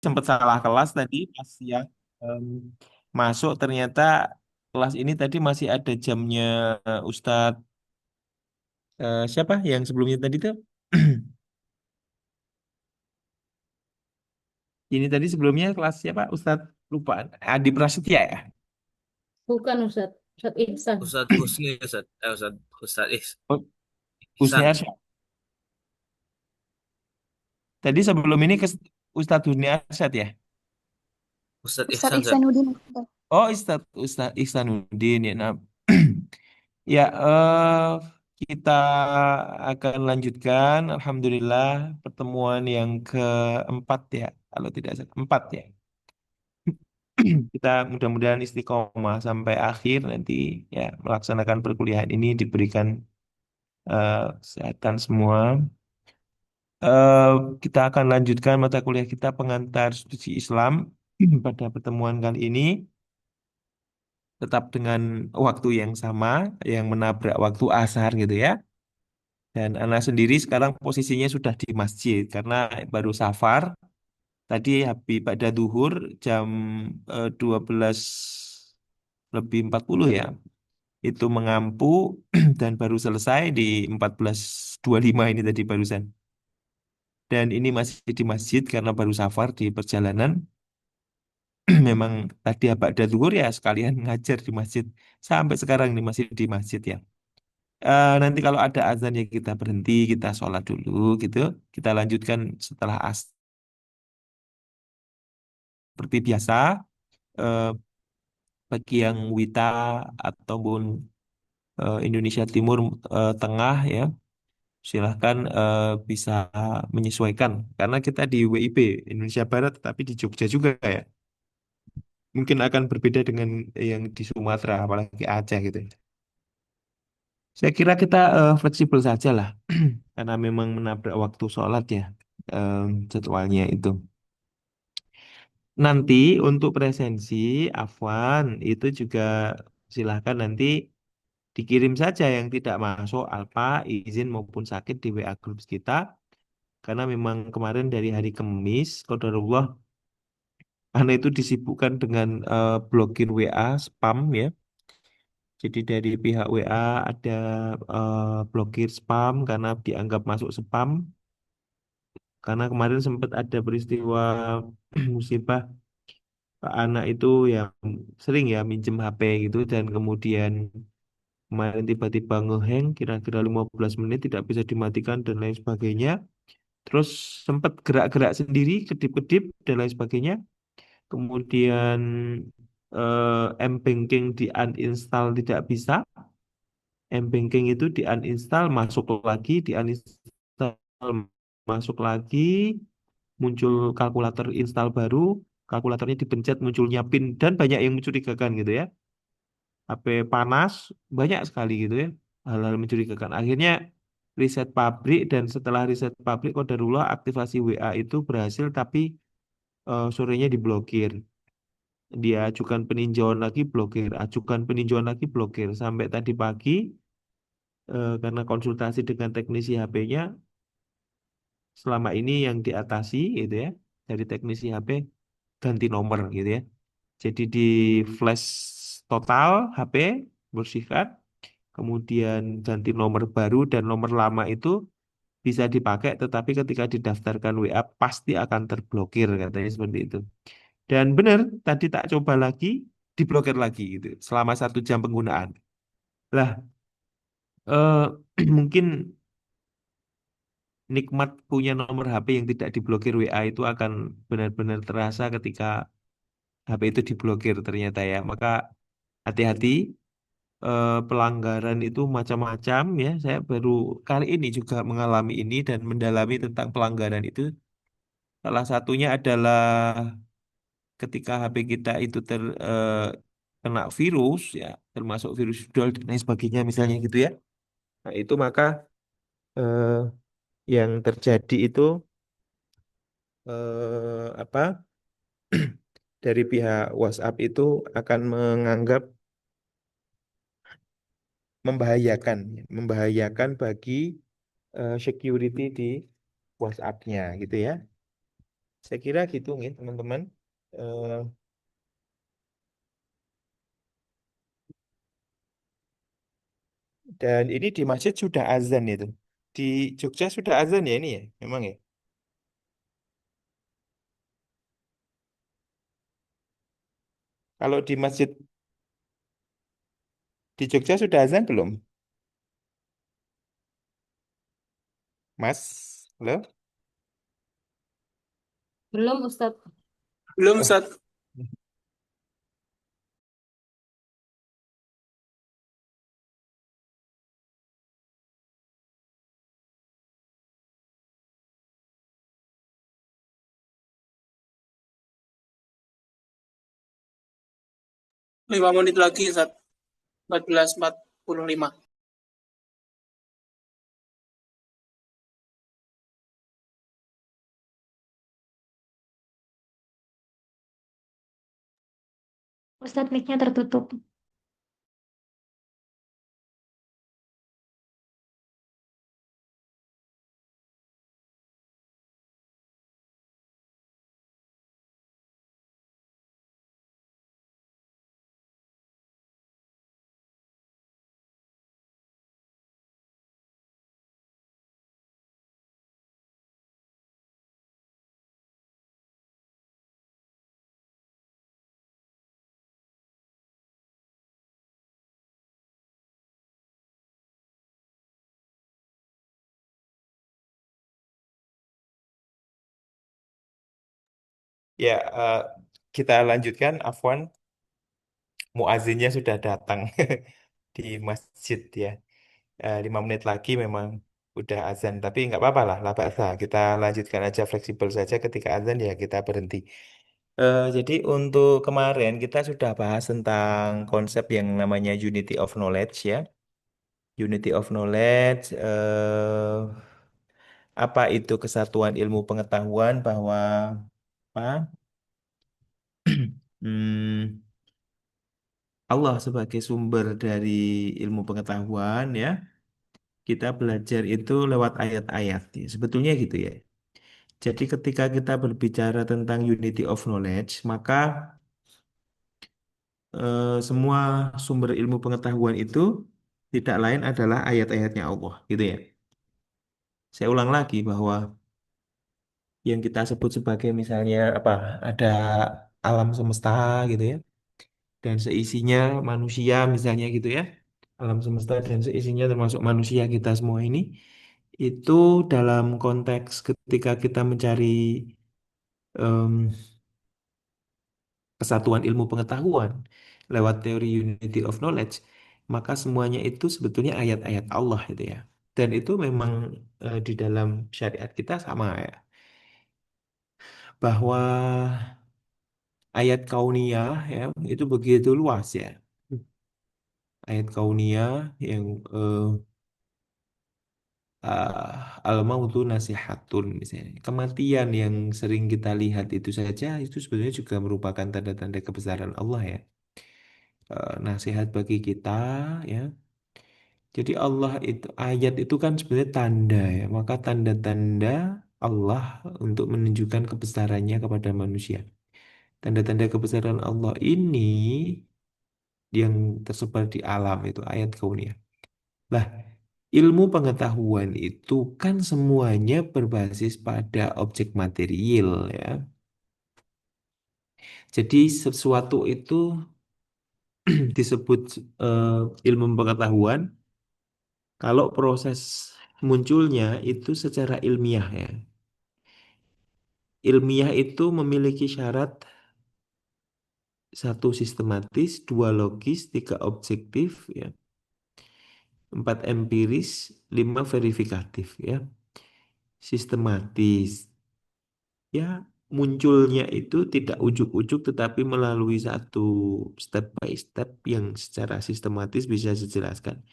sempat salah kelas tadi pas ya em, masuk ternyata kelas ini tadi masih ada jamnya Ustadz siapa yang sebelumnya tadi tuh ini tadi sebelumnya kelas siapa Ustadz lupa Adi Prasetya ya. Bukan Ustadz, Ustadz Ihsan. Ustadz Husni, Ustadz Oh, Husni Ihsan, Arsyad. Tadi sebelum ini ke Ustadz Husni Arsyad ya. Ustadz Ustadz Ihsan, Ustadz. Ihsanuddin. Oh Ustadz Ihsanuddin ya. Nah, ya kita akan lanjutkan. Alhamdulillah pertemuan yang keempat ya, kalau tidak salah empat ya. Kita mudah-mudahan istiqomah sampai akhir nanti ya melaksanakan perkuliahan ini diberikan kesehatan semua. Eh, kita akan lanjutkan mata kuliah kita pengantar studi Islam pada pertemuan kali ini tetap dengan waktu yang sama yang menabrak waktu asar gitu ya. Dan Ana sendiri sekarang posisinya sudah di masjid karena baru safar. Tadi habis pada duhur jam 12 lebih 40 ya. Itu mengampu dan baru selesai di 14.25 ini tadi barusan. Dan ini masih di masjid karena baru safar di perjalanan. Memang tadi ada duhur ya sekalian ngajar di masjid. Sampai sekarang ini masih di masjid ya. Nanti kalau ada azan ya kita berhenti, kita sholat dulu gitu. Kita lanjutkan setelah seperti biasa. eh, Bagi yang Wita ataupun Indonesia Timur Tengah ya, silahkan bisa menyesuaikan. Karena kita di WIB Indonesia Barat, tapi di Jogja juga ya. Mungkin akan berbeda dengan yang di Sumatera, apalagi Aceh gitu. Saya kira kita fleksibel saja lah, karena memang menabrak waktu sholat ya jadwalnya itu. Nanti untuk presensi, Afwan itu juga silahkan nanti dikirim saja yang tidak masuk alfa, izin maupun sakit di WA Group kita. Karena memang kemarin dari hari Kamis, qadarullah, Anda itu disibukkan dengan blokir WA, spam ya. Jadi dari pihak WA ada blokir spam karena dianggap masuk spam. Karena kemarin sempat ada peristiwa musibah anak itu yang sering ya minjem HP gitu dan kemudian kemarin tiba-tiba ngeheng kira-kira 15 menit tidak bisa dimatikan dan lain sebagainya. Terus sempat gerak-gerak sendiri, kedip-kedip dan lain sebagainya. Kemudian M-Banking di uninstall tidak bisa. M-Banking itu di uninstall, masuk lagi, di uninstall, masuk lagi, muncul kalkulator install baru, kalkulatornya dipencet, munculnya PIN, dan banyak yang mencurigakan gitu ya. HP panas, banyak sekali gitu ya. Hal-hal mencurigakan. Akhirnya riset pabrik, dan setelah riset pabrik, qadarullah aktivasi WA itu berhasil, tapi sorenya diblokir. Dia ajukan peninjauan lagi blokir, ajukan peninjauan lagi blokir sampai tadi pagi karena konsultasi dengan teknisi HP-nya selama ini yang diatasi gitu ya dari teknisi HP ganti nomor gitu ya. Jadi di flash total HP bersihkan, kemudian ganti nomor baru dan nomor lama itu bisa dipakai tetapi ketika didaftarkan WA pasti akan terblokir katanya seperti itu. Dan benar tadi tak coba lagi diblokir lagi gitu selama 1 jam penggunaan. Lah mungkin nikmat punya nomor HP yang tidak diblokir WA itu akan benar-benar terasa ketika HP itu diblokir ternyata ya. Maka hati-hati pelanggaran itu macam-macam ya. Saya baru kali ini juga mengalami ini dan mendalami tentang pelanggaran itu. Salah satunya adalah ketika HP kita itu kena virus ya, termasuk virus dol dan lain sebagainya misalnya gitu ya. Nah, itu maka eh, yang terjadi itu apa? Dari pihak WhatsApp itu akan menganggap membahayakan, membahayakan bagi security di WhatsApp-nya gitu ya. Saya kira gitu nih teman-teman. Eh, dan ini di masjid sudah azan itu. Di Jogja sudah azan ya ini ya, memang ya. Kalau di masjid di Jogja sudah azan belum, Mas? Halo? Belum, Ustadz. Belum, Oh, Ustaz. Lima menit lagi, Ustaz. 14.45. Ustadz mic-nya tertutup. ya, kita lanjutkan. Afwan, muazinnya sudah datang di masjid ya. 5 menit lagi memang udah azan, tapi nggak apa-apa lah, lah bahasa. Kita lanjutkan aja fleksibel saja ketika azan ya kita berhenti. Jadi untuk kemarin kita sudah bahas tentang konsep yang namanya unity of knowledge ya. Unity of knowledge, apa itu kesatuan ilmu pengetahuan bahwa apa? Hmm, Allah sebagai sumber dari ilmu pengetahuan ya. Kita belajar itu lewat ayat-ayat. Ya. Sebetulnya gitu ya. Jadi ketika kita berbicara tentang unity of knowledge, maka semua sumber ilmu pengetahuan itu tidak lain adalah ayat-ayatnya Allah, gitu ya. Saya ulang lagi bahwa yang kita sebut sebagai misalnya apa, ada alam semesta gitu ya, dan seisinya manusia misalnya gitu ya. Alam semesta dan seisinya termasuk manusia kita semua ini itu dalam konteks ketika kita mencari em, kesatuan ilmu pengetahuan lewat teori unity of knowledge, maka semuanya itu sebetulnya ayat-ayat Allah itu ya. Dan itu memang di dalam syariat kita sama ya, bahwa ayat kauniyah ya itu begitu luas ya. Ayat kauniyah yang al-mautu nasihatun misalnya. Kematian yang sering kita lihat itu saja itu sebenarnya juga merupakan tanda-tanda kebesaran Allah ya. Nasihat bagi kita ya. Jadi Allah itu ayat itu kan sebenarnya tanda ya. Maka tanda-tanda Allah untuk menunjukkan kebesarannya kepada manusia. Tanda-tanda kebesaran Allah ini yang tersebar di alam itu ayat kauniyah. Lah, ilmu pengetahuan itu kan semuanya berbasis pada objek material ya. Jadi sesuatu itu disebut ilmu pengetahuan kalau proses munculnya itu secara ilmiah ya. Ilmiah itu memiliki syarat satu sistematis, dua logis, tiga objektif ya, empat empiris, lima verifikatif ya. Sistematis ya, munculnya itu tidak ujuk-ujuk tetapi melalui satu step by step yang secara sistematis bisa dijelaskan.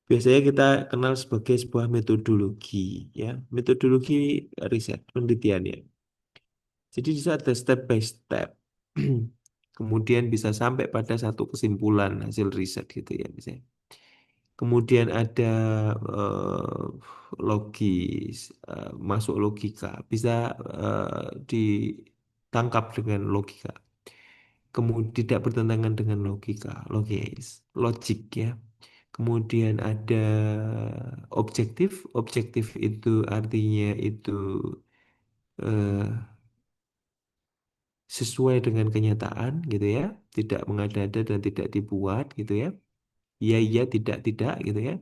Biasanya kita kenal sebagai sebuah metodologi ya, metodologi riset penelitian ya. Jadi di situ ada step by step. Kemudian bisa sampai pada satu kesimpulan hasil riset gitu ya misalnya. Kemudian ada logis, masuk logika, bisa ditangkap dengan logika. Kemudian tidak bertentangan dengan logika, logis, logik ya. Kemudian ada objektif, objektif itu artinya itu eh, sesuai dengan kenyataan gitu ya, tidak mengada-ada dan tidak dibuat gitu ya. Iya iya tidak tidak gitu ya.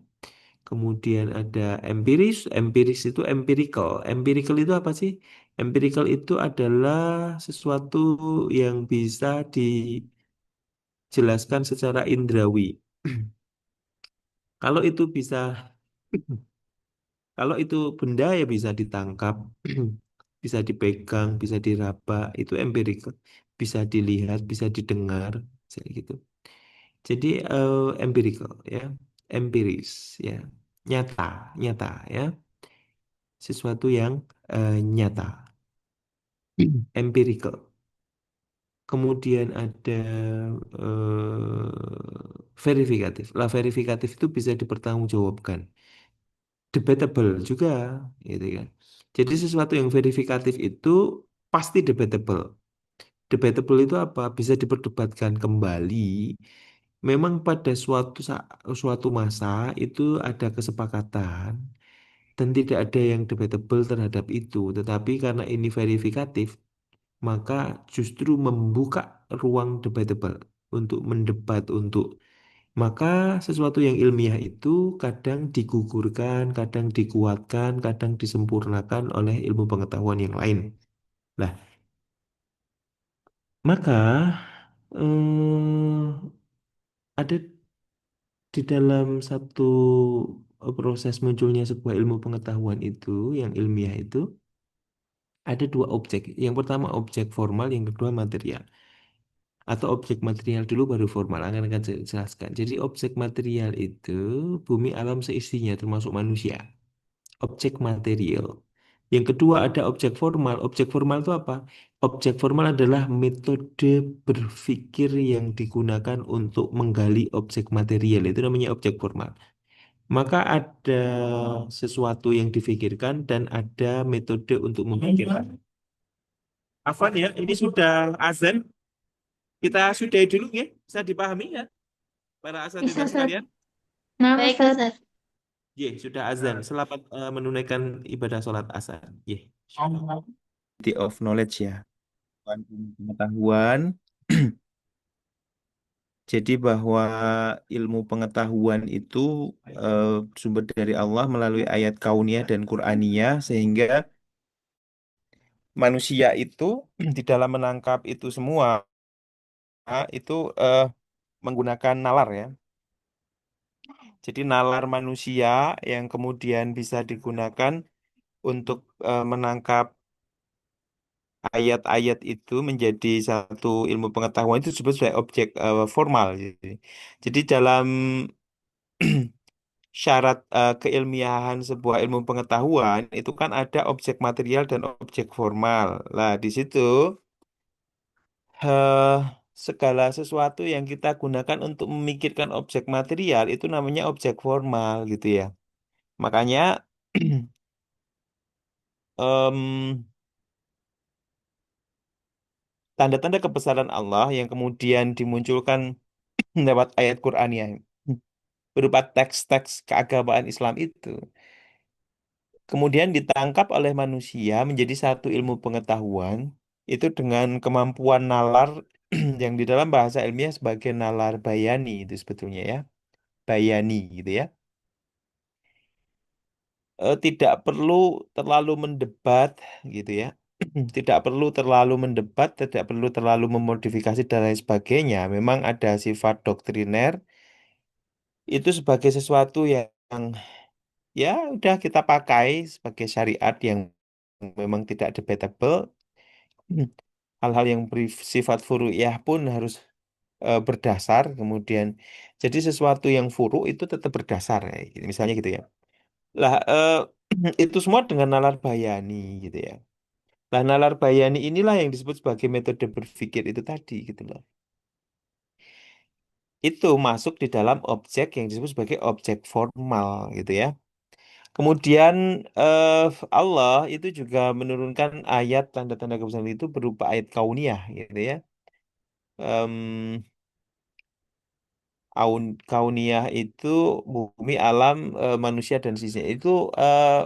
Kemudian ada empiris, empiris itu empirical. Empirical itu apa sih? Empirical itu adalah sesuatu yang bisa dijelaskan secara indrawi. Kalau itu bisa, kalau itu benda ya bisa ditangkap, bisa dipegang, bisa diraba, itu empirical. Bisa dilihat, bisa didengar, kayak gitu. Jadi empirical ya, empiris ya, nyata, nyata ya, sesuatu yang nyata, empirical. Kemudian ada verifikatif. Lah verifikatif itu bisa dipertanggungjawabkan, debatable juga, gitu kan. Jadi sesuatu yang verifikatif itu pasti debatable. Debatable itu apa? Bisa diperdebatkan kembali. Memang pada suatu masa itu ada kesepakatan dan tidak ada yang debatable terhadap itu. Tetapi karena ini verifikatif, maka justru membuka ruang debatable untuk mendebat untuk maka sesuatu yang ilmiah itu kadang digugurkan, kadang dikuatkan, kadang disempurnakan oleh ilmu pengetahuan yang lain. Nah, maka ada di dalam satu proses munculnya sebuah ilmu pengetahuan itu, yang ilmiah itu, ada dua objek. Yang pertama objek formal, yang kedua material. Atau objek material dulu baru formal, akan saya jelaskan. Jadi objek material itu bumi alam seisinya termasuk manusia. Objek material. Yang kedua ada objek formal. Objek formal itu apa? Objek formal adalah metode berpikir yang digunakan untuk menggali objek material. Itu namanya objek formal. Maka ada sesuatu yang difikirkan dan ada metode untuk memikirkan. Afwan ya, ini sudah azan. Kita sudahi dulu ya. Bisa dipahami ya, para Bisa, asatidzah Ustaz. sekalian? Nah, Baik, Ustaz. Ustaz. Ye, sudah azan. Selamat menunaikan ibadah sholat asar. Ye. Quality of knowledge ya. Pengetahuan. Jadi bahwa ilmu pengetahuan itu eh, sumber dari Allah melalui ayat kauniyah dan Qur'aniyah sehingga manusia itu di dalam menangkap itu semua itu menggunakan nalar ya. Jadi nalar manusia yang kemudian bisa digunakan untuk menangkap ayat-ayat itu menjadi satu ilmu pengetahuan itu disebut sebagai objek formal. Jadi dalam syarat keilmiahan sebuah ilmu pengetahuan itu kan ada objek material dan objek formal. Lah di situ eh, segala sesuatu yang kita gunakan untuk memikirkan objek material itu namanya objek formal gitu ya. Makanya em, tanda-tanda kebesaran Allah yang kemudian dimunculkan lewat ayat Quran ya berupa teks-teks keagamaan Islam itu kemudian ditangkap oleh manusia menjadi satu ilmu pengetahuan itu dengan kemampuan nalar yang di dalam bahasa ilmiah sebagai nalar bayani itu sebetulnya ya bayani gitu ya. Tidak perlu terlalu mendebat gitu ya. Tidak perlu terlalu mendebat, tidak perlu terlalu memodifikasi dan lain sebagainya. Memang ada sifat doktriner itu sebagai sesuatu yang ya udah kita pakai sebagai syariat yang memang tidak debatable. Hal-hal yang bersifat furu'iyah pun harus berdasar. Kemudian jadi sesuatu yang furu itu tetap berdasar ya. Misalnya gitu ya. Lah itu semua dengan nalar bayani gitu ya. Lah nalar bayani inilah yang disebut sebagai metode berpikir itu tadi gitu loh. itu masuk di dalam objek yang disebut sebagai objek formal gitu ya. Kemudian eh, Allah itu juga menurunkan ayat tanda-tanda kebesaran itu berupa ayat kauniyah gitu ya. Em, kauniyah itu bumi, alam, manusia dan sisinya itu eh,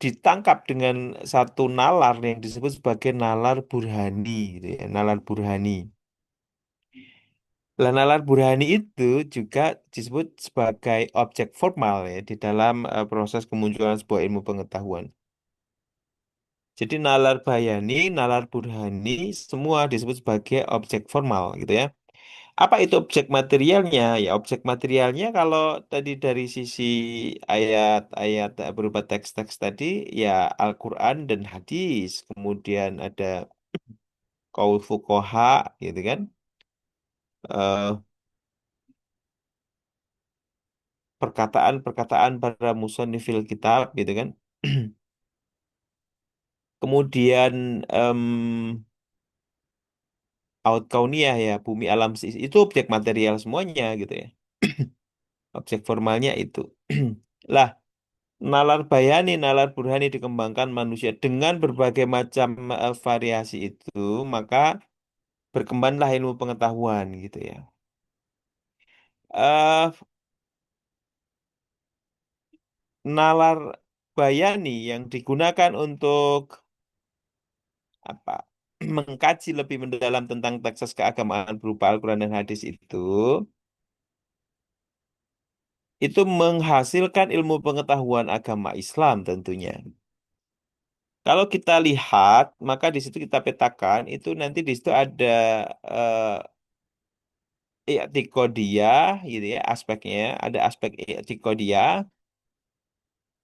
ditangkap dengan satu nalar yang disebut sebagai nalar burhani gitu ya, nalar burhani. Lah, nalar burhani itu juga disebut sebagai objek formal ya di dalam proses kemunculan sebuah ilmu pengetahuan. Jadi nalar bayani, nalar burhani semua disebut sebagai objek formal gitu ya. Apa itu objek materialnya? Ya, objek materialnya kalau tadi dari sisi ayat-ayat berupa teks-teks tadi, ya Al-Quran dan hadis. Kemudian ada qaul fuqaha gitu kan. Eh, Perkataan-perkataan para musannifil kitab gitu kan. Kemudian em, aut kauniyah ya, bumi alam itu objek material semuanya gitu ya. Objek formalnya itu. Lah, nalar bayani, nalar burhani dikembangkan manusia dengan berbagai macam variasi itu, maka berkembanglah ilmu pengetahuan gitu ya. eh Nalar bayani yang digunakan untuk apa? Mengkaji lebih mendalam tentang teks keagamaan berupa Al-Quran dan hadis itu menghasilkan ilmu pengetahuan agama Islam tentunya. Kalau kita lihat, maka di situ kita petakan itu nanti di situ ada i'tiqodiyah gitu ya aspeknya, ada aspek i'tiqodiyah,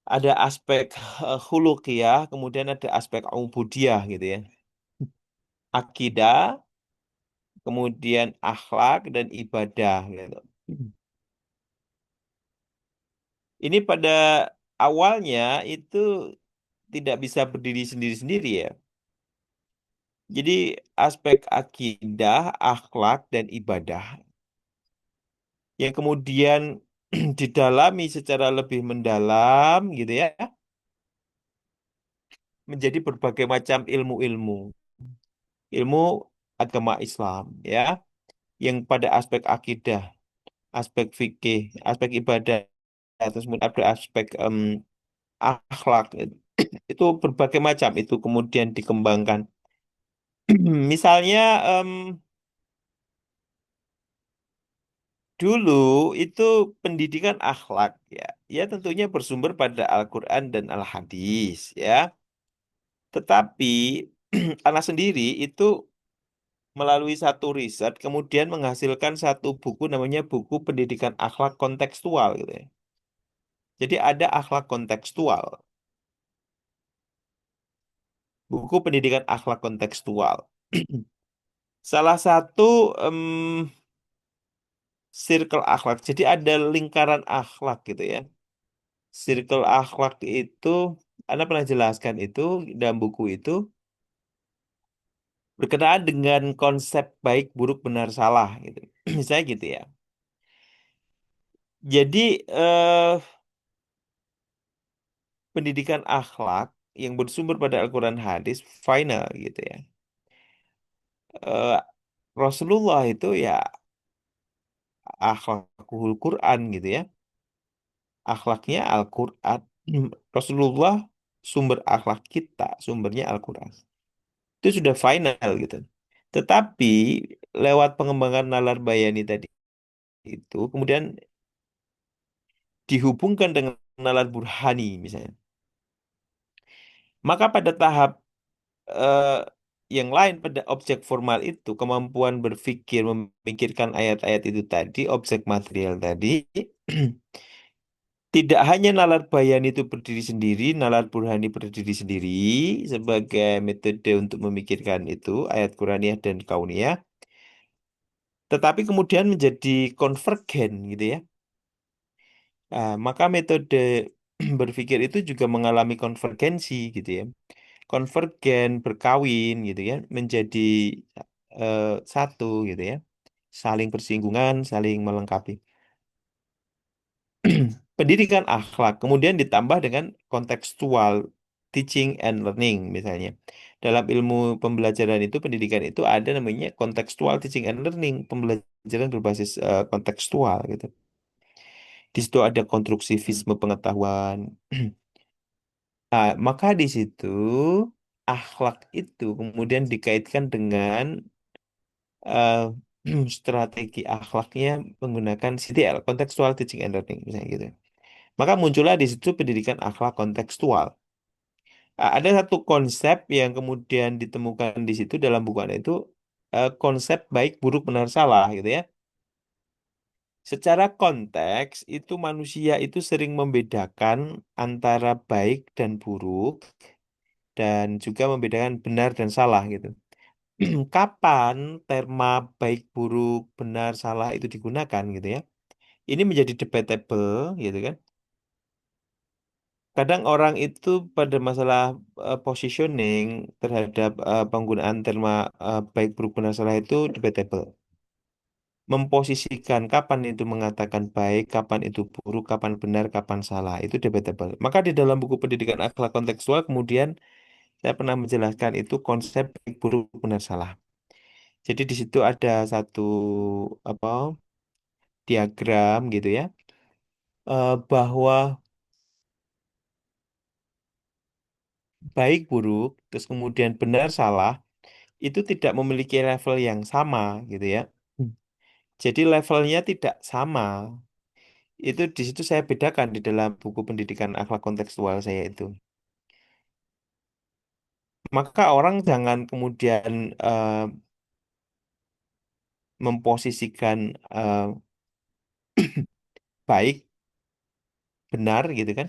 ada aspek khuluqiyah, kemudian ada aspek ubudiyah gitu ya. Akidah, kemudian akhlak dan ibadah gitu. Ini pada awalnya itu tidak bisa berdiri sendiri-sendiri ya. Jadi aspek akidah, akhlak dan ibadah yang kemudian didalami secara lebih mendalam gitu ya, menjadi berbagai macam ilmu-ilmu, ilmu agama Islam ya, yang pada aspek akidah, aspek fikih, aspek ibadah, terus kemudian ada aspek akhlak itu berbagai macam itu kemudian dikembangkan. Misalnya dulu itu pendidikan akhlak ya, ya tentunya bersumber pada Al-Quran dan Al-Hadis ya. Tetapi anak sendiri itu melalui satu riset kemudian menghasilkan satu buku namanya buku pendidikan akhlak kontekstual gitu ya. Jadi ada akhlak kontekstual, buku pendidikan akhlak kontekstual. Salah satu circle akhlak. Jadi ada lingkaran akhlak gitu ya. Circle akhlak itu, Anda pernah jelaskan itu dalam buku itu berkenaan dengan konsep baik, buruk, benar, salah gitu. Misalnya gitu ya. Jadi pendidikan akhlak yang bersumber pada Al-Quran hadis final gitu ya. Eh, Rasulullah itu ya akhlakul Quran gitu ya. Akhlaknya Al-Quran. Rasulullah sumber akhlak kita, sumbernya Al-Quran. Itu sudah final gitu. Tetapi lewat pengembangan nalar bayani tadi itu kemudian dihubungkan dengan nalar burhani misalnya. Maka pada tahap eh, yang lain pada objek formal itu kemampuan berpikir memikirkan ayat-ayat itu tadi, objek material tadi tidak hanya nalar bayani itu berdiri sendiri, nalar burhani berdiri sendiri sebagai metode untuk memikirkan itu ayat Quraniyah dan kauniyah, tetapi kemudian menjadi konvergen gitu ya. Maka metode berpikir itu juga mengalami konvergensi gitu ya. Konvergen berkawin gitu ya menjadi satu gitu ya, saling bersinggungan, saling melengkapi. Pendidikan akhlak kemudian ditambah dengan kontekstual teaching and learning misalnya. Dalam ilmu pembelajaran itu, pendidikan itu ada namanya kontekstual teaching and learning, pembelajaran berbasis kontekstual gitu. Di situ ada konstruksivisme pengetahuan. Maka di situ akhlak itu kemudian dikaitkan dengan eh, strategi akhlaknya menggunakan CTL, contextual teaching and learning misalnya gitu. Maka muncullah di situ pendidikan akhlak kontekstual. Ada satu konsep yang kemudian ditemukan di situ dalam buku Anda itu, konsep baik, buruk, benar, salah gitu ya. Secara konteks itu manusia itu sering membedakan antara baik dan buruk dan juga membedakan benar dan salah gitu. Kapan terma baik, buruk, benar, salah itu digunakan gitu ya. Ini menjadi debatable gitu kan. Kadang orang itu pada masalah positioning terhadap penggunaan terma baik, buruk, benar, salah itu debatable. Memposisikan kapan itu mengatakan baik, kapan itu buruk, kapan benar, kapan salah itu debatable. Maka di dalam buku pendidikan akhlak kontekstual kemudian saya pernah menjelaskan itu konsep baik, buruk, benar, salah. Jadi di situ ada satu apa diagram gitu ya, bahwa baik buruk terus kemudian benar salah itu tidak memiliki level yang sama gitu ya. Hmm. Jadi levelnya tidak sama. Itu di situ saya bedakan di dalam buku pendidikan akhlak kontekstual saya itu. Maka orang jangan kemudian memposisikan baik benar gitu kan,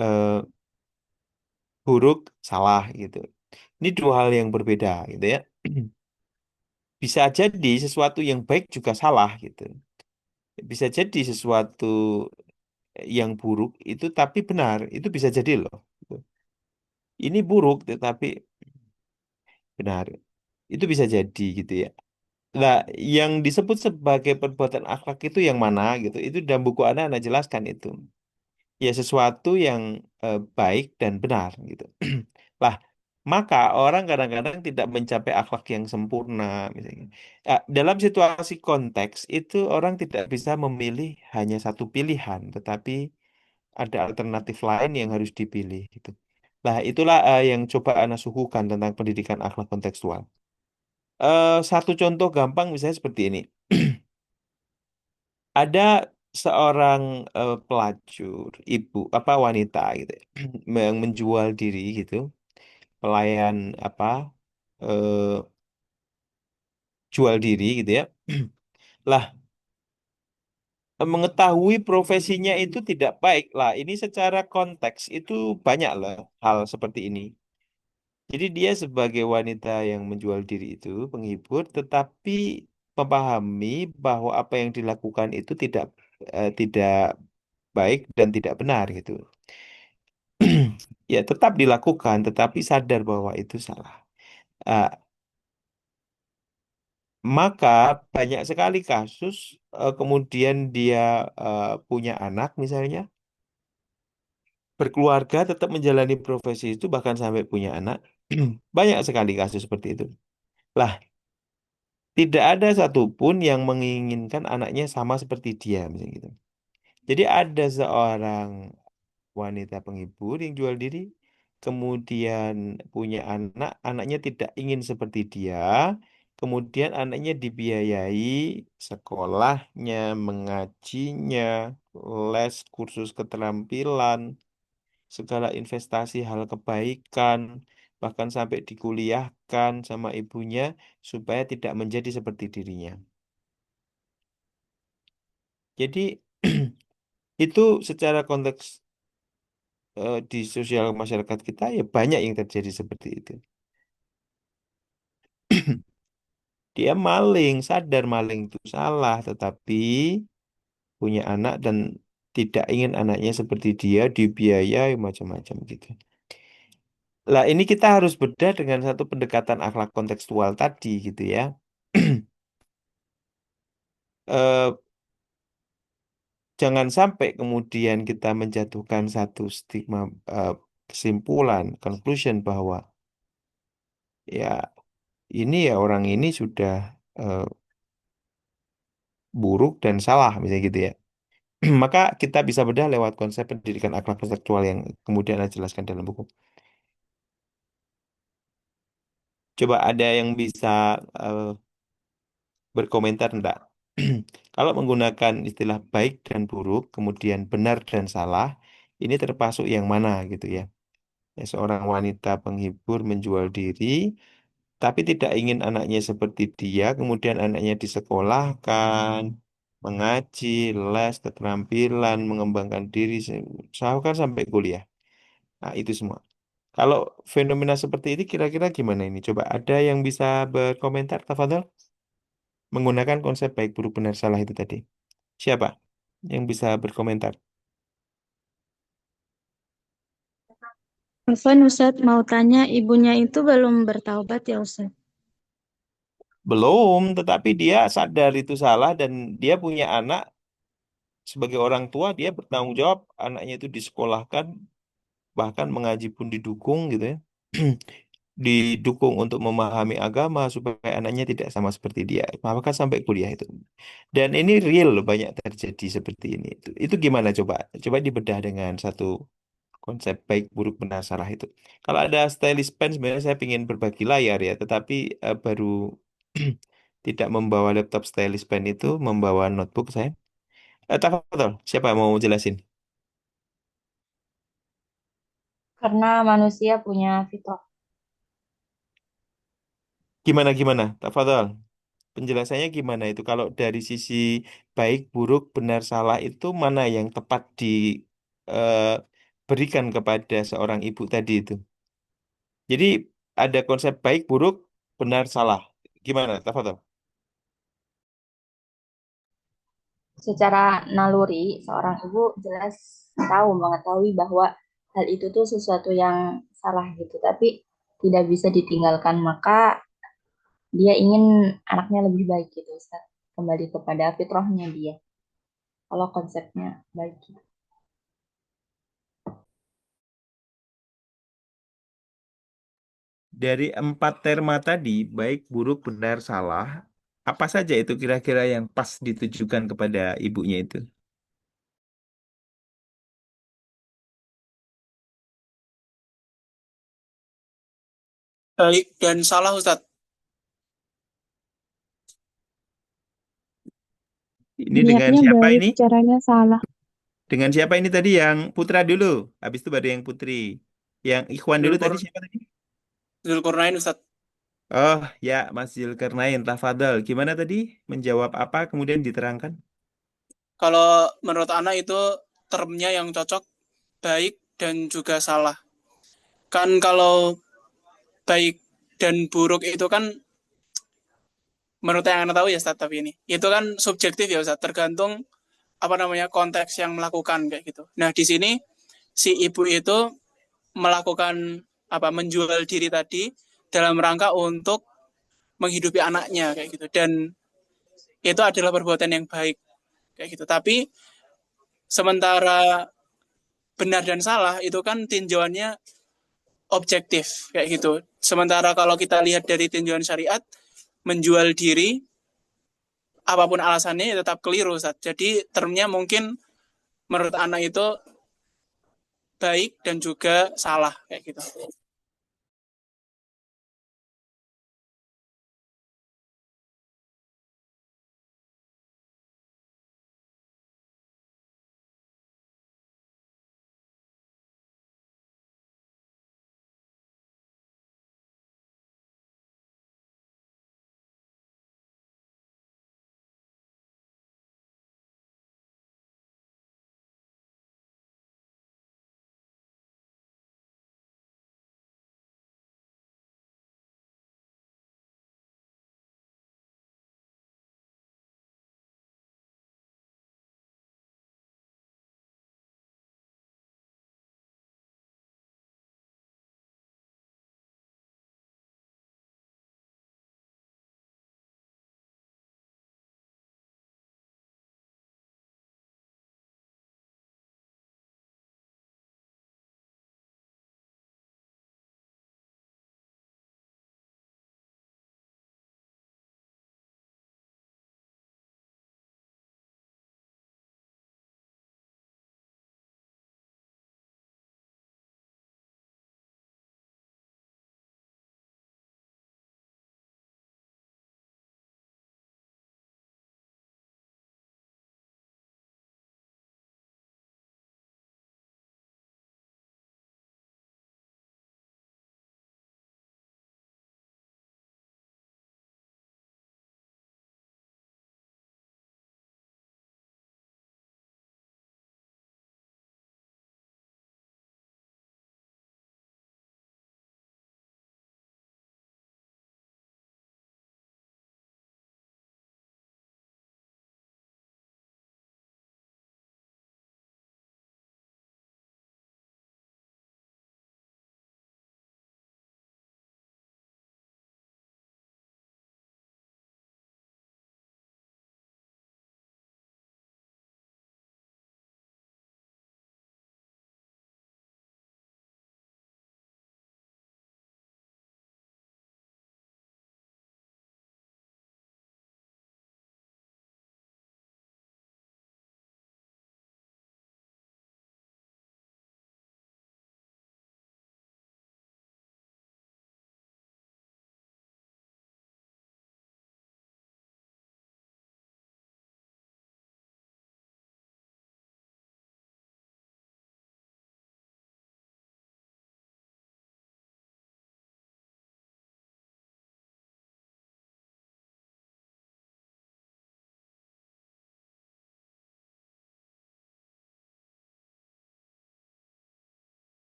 eh, buruk salah gitu. Ini dua hal yang berbeda gitu ya. Bisa jadi sesuatu yang baik juga salah gitu. Bisa jadi sesuatu yang buruk itu tapi benar, itu bisa jadi loh. Gitu. Ini buruk tetapi benar, itu bisa jadi gitu ya. Nah, yang disebut sebagai perbuatan akhlak itu yang mana gitu? Itu dalam buku Anda jelaskan itu. Ya sesuatu yang baik dan benar gitu. Lah, maka orang kadang-kadang tidak mencapai akhlak yang sempurna misalnya. Dalam situasi konteks itu orang tidak bisa memilih hanya satu pilihan, tetapi ada alternatif lain yang harus dipilih gitu. Nah, itulah yang coba Ana suguhkan tentang pendidikan akhlak kontekstual. Satu contoh gampang misalnya seperti ini. Ada seorang pelacur, ibu apa wanita gitu ya, yang menjual diri gitu, pelayan apa eh, jual diri gitu ya. Lah, mengetahui profesinya itu tidak baik lah. Ini secara konteks itu banyak lah hal seperti ini. Jadi dia sebagai wanita yang menjual diri itu penghibur, tetapi memahami bahwa apa yang dilakukan itu tidak baik dan tidak benar gitu. Ya tetap dilakukan, tetapi sadar bahwa itu salah. Ah, maka banyak sekali kasus kemudian dia punya anak misalnya, berkeluarga tetap menjalani profesi itu bahkan sampai punya anak. Banyak sekali kasus seperti itu. Lah, tidak ada satupun yang menginginkan anaknya sama seperti dia, misalnya gitu. Jadi ada seorang wanita penghibur yang jual diri, kemudian punya anak, anaknya tidak ingin seperti dia, kemudian anaknya dibiayai sekolahnya, mengajinya, les kursus keterampilan, segala investasi hal kebaikan, bahkan sampai dikuliahkan sama ibunya supaya tidak menjadi seperti dirinya. Jadi itu secara konteks di sosial masyarakat kita ya banyak yang terjadi seperti itu. Dia maling, sadar maling itu salah, tetapi punya anak dan tidak ingin anaknya seperti dia, dibiayai macam-macam gitu. Lah ini kita harus bedah dengan satu pendekatan akhlak kontekstual tadi gitu ya. Eh, Jangan sampai kemudian kita menjatuhkan satu stigma, kesimpulan, conclusion bahwa ya ini ya orang ini sudah eh, buruk dan salah misalnya gitu ya. Maka kita bisa bedah lewat konsep pendidikan akhlak kontekstual yang kemudian Anda jelaskan dalam buku. Coba ada yang bisa eh, berkomentar enggak? Kalau menggunakan istilah baik dan buruk, kemudian benar dan salah, ini termasuk yang mana gitu ya? Ya, seorang wanita penghibur menjual diri, tapi tidak ingin anaknya seperti dia, kemudian anaknya disekolahkan, mengaji, les, keterampilan, mengembangkan diri, bahkan sampai kuliah. Nah, itu semua. Kalau fenomena seperti ini kira-kira gimana ini? Coba ada yang bisa berkomentar, Tafadhol? Menggunakan konsep baik, buruk, benar, salah itu tadi. Siapa yang bisa berkomentar? Afwan Ustadz mau tanya, ibunya itu belum bertaubat ya Ustadz? Belum, tetapi dia sadar itu salah dan dia punya anak. Sebagai orang tua, dia bertanggung jawab anaknya itu disekolahkan, bahkan mengaji pun didukung gitu ya. Didukung untuk memahami agama supaya anaknya tidak sama seperti dia. Maka sampai kuliah itu. Dan ini real loh, banyak terjadi seperti ini. Itu gimana coba? Coba dibedah dengan satu konsep baik, buruk, benar, salah itu. Kalau ada stylist pen, sebenarnya saya ingin berbagi layar ya, tetapi baru tidak membawa laptop stylist pen itu, membawa notebook saya. Tafadhol, siapa yang mau jelasin? Karena manusia punya fitrah. Gimana? Tafadhol. Penjelasannya gimana itu? Kalau dari sisi baik, buruk, benar, salah itu mana yang tepat diberikan kepada seorang ibu tadi itu? Jadi ada konsep baik, buruk, benar, salah. Gimana, Tafadhol? Secara naluri, seorang ibu jelas tahu mengetahui bahwa hal itu tuh sesuatu yang salah gitu, tapi tidak bisa ditinggalkan. Maka dia ingin anaknya lebih baik gitu, Ustaz. Kembali kepada fitrahnya dia. Kalau konsepnya baik gitu. Dari 4 terma tadi, baik, buruk, benar, salah, apa saja itu kira-kira yang pas ditujukan kepada ibunya itu? Baik dan salah, Ustadz. Ini dengan Niatnya siapa baik, ini? caranya salah. Dengan siapa ini tadi? Yang Putra dulu, habis itu baru yang Putri. Yang Ikhwan dulu tadi Zulkur, siapa tadi? Zulkarnain, Ustadz. Oh ya, Mas Zulkarnain, Tafadhol. Gimana tadi? Menjawab apa? Kemudian diterangkan. Kalau menurut anak itu termnya yang cocok, baik dan juga salah. Kan kalau baik dan buruk itu kan menurut yang Anda tahu ya Ustadz, tapi ini itu kan subjektif ya Ustadz, tergantung apa namanya konteks yang melakukan kayak gitu. Nah di sini si ibu itu melakukan apa menjual diri tadi dalam rangka untuk menghidupi anaknya kayak gitu, dan itu adalah perbuatan yang baik kayak gitu. Tapi sementara benar dan salah itu kan tinjauannya objektif kayak gitu. Sementara kalau kita lihat dari tinjauan syariat, menjual diri apapun alasannya ya tetap keliru Ustaz. Jadi termnya mungkin menurut anak itu baik dan juga salah kayak gitu.